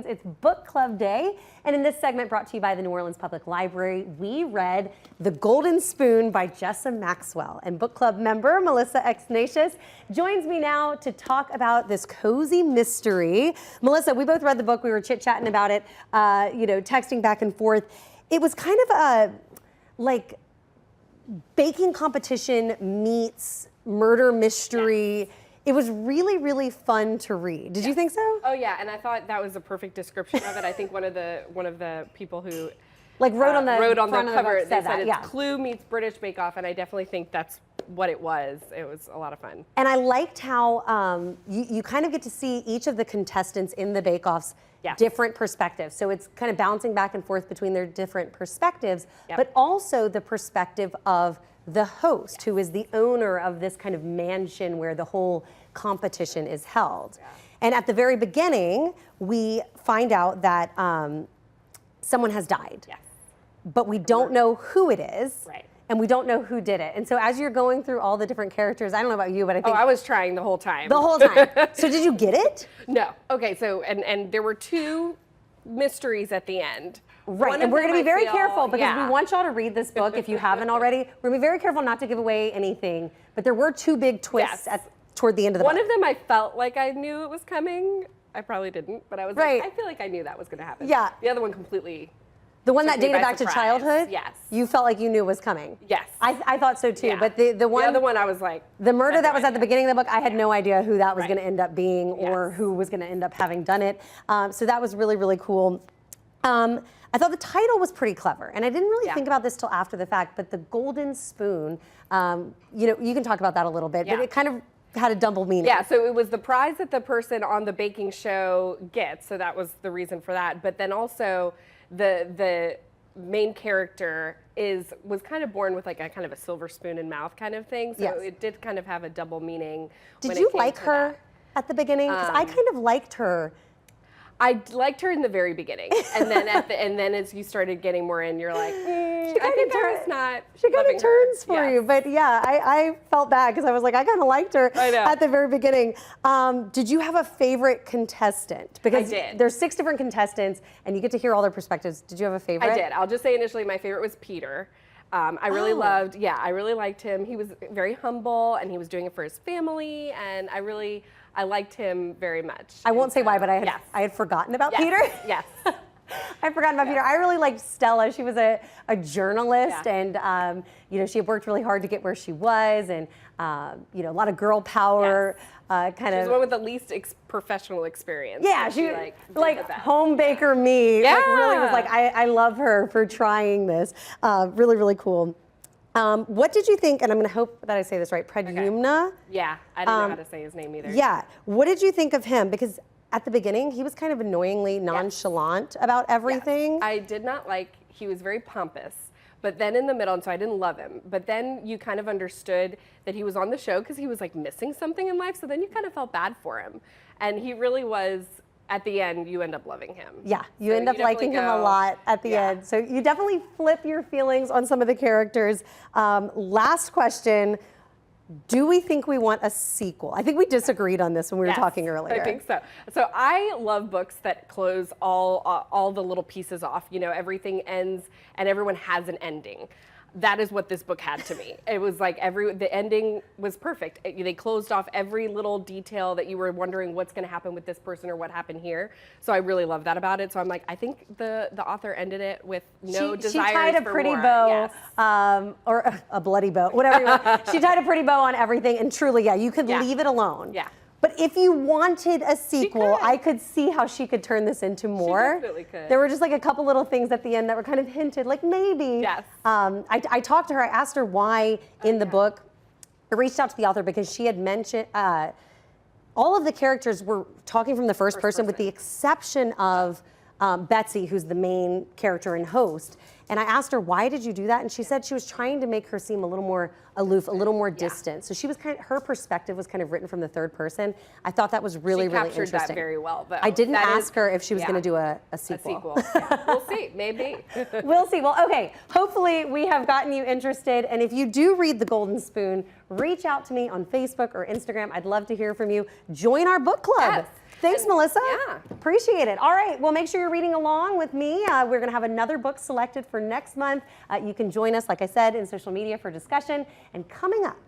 It's book club day, and in this segment brought to you by the New Orleans Public Library, we read The Golden Spoon by Jessa Maxwell. And book club member Melissa Exnicios joins me now to talk about this cozy mystery. Melissa, we both read the book. We were chit-chatting about it, texting back and forth. It was kind of a, like, baking competition meets murder mystery. Yes. It was really, really fun to read. Did you think so? Oh yeah, and I thought that was a perfect description of it. I think one of the people who wrote on the cover, they said it's Clue meets British Bake Off, and I definitely think that's what it was. It was a lot of fun. And I liked how you kind of get to see each of the contestants in the Bake Off's different perspectives. So it's kind of bouncing back and forth between their different perspectives, but also the perspective of the host, who is the owner of this kind of mansion where the whole competition is held. And at the very beginning, we find out that someone has died, but we don't know who it is. And we don't know who did it. And so as you're going through all the different characters, I don't know about you, but I think— I was trying the whole time. The whole time. So did you get it? No. Okay, so, and there were two mysteries at the end. Right, and we're going to be very careful because we want y'all to read this book if you haven't already. We're going to be very careful not to give away anything, but there were two big twists toward the end of the book. One of them I felt like I knew it was coming. I probably didn't, but I was like, I feel like I knew that was going to happen. Yeah. The other one completely— The one that dated back to childhood? Yes. You felt like you knew was coming? Yes. I thought so too, but the other one I was like— The murder that was at the beginning of the book, I had no idea who that was going to end up being or who was going to end up having done it. So that was really, really cool. I thought the title was pretty clever, and I didn't really think about this till after the fact, but The Golden Spoon, you can talk about that a little bit, but it kind of had a double meaning. Yeah, so it was the prize that the person on the baking show gets, so that was the reason for that, but then also the main character was kind of born with like a kind of a silver spoon in mouth kind of thing, so it did kind of have a double meaning. Did you like her at the beginning? Because I kind of liked her. I liked her in the very beginning, and then and then as you started getting more in, you're like, I think I was not. She kind of turns for you, but yeah, I felt bad because I was like, I kind of liked her at the very beginning. Did you have a favorite contestant? Because I did. There's 6 different contestants, and you get to hear all their perspectives. Did you have a favorite? I did. I'll just say initially, my favorite was Peter. I really loved. Yeah, I really liked him. He was very humble, and he was doing it for his family, and I liked him very much. I won't say why, but I had forgotten about Peter. Yes. I'd forgotten about Peter. I really liked Stella. She was a journalist, and she had worked really hard to get where she was, and a lot of girl power. She was the one with the least professional experience. Yeah, she like home baker me. Yeah. Like, really was like, I love her for trying this. Really, really cool. What did you think, and I'm going to hope that I say this right, Pradyumna? Yeah, I didn't know how to say his name either. Yeah, what did you think of him? Because at the beginning, he was kind of annoyingly nonchalant about everything. Yes. I did not like, he was very pompous, but then in the middle, and so I didn't love him, but then you kind of understood that he was on the show because he was like missing something in life, so then you kind of felt bad for him. And he really was, at the end, you end up loving him. Yeah, you end up liking him a lot at the end. So you definitely flip your feelings on some of the characters. Last question, do we think we want a sequel? I think we disagreed on this when we were talking earlier. I think so. So I love books that close all the little pieces off. Everything ends and everyone has an ending. That is what this book had to me. It was like the ending was perfect. They closed off every little detail that you were wondering what's going to happen with this person or what happened here. So I really love that about it. So I'm like, I think the author ended it with no desires for more. She tied a pretty bow, or a bloody bow, whatever you want. She tied a pretty bow on everything, and truly, you could leave it alone. Yeah. But if you wanted a sequel, I could see how she could turn this into more. She definitely could. There were just like a couple little things at the end that were kind of hinted, like maybe. Yes. I talked to her, I asked her why in the book. I reached out to the author because she had mentioned all of the characters were talking from the first person with the exception of Betsy, who's the main character and host. And I asked her, why did you do that? And she said she was trying to make her seem a little more aloof, a little more distant. So she was her perspective was kind of written from the third person. I thought that was really, really interesting. She captured that very well, though. I didn't ask her if she was going to do a sequel. A sequel. We'll see, maybe. We'll see. Well, okay. Hopefully we have gotten you interested. And if you do read The Golden Spoon, reach out to me on Facebook or Instagram. I'd love to hear from you. Join our book club. Yes. Thanks, Melissa. Yeah. Appreciate it. All right. Well, make sure you're reading along with me. We're going to have another book selected for next month. You can join us, like I said, in social media for discussion. And coming up,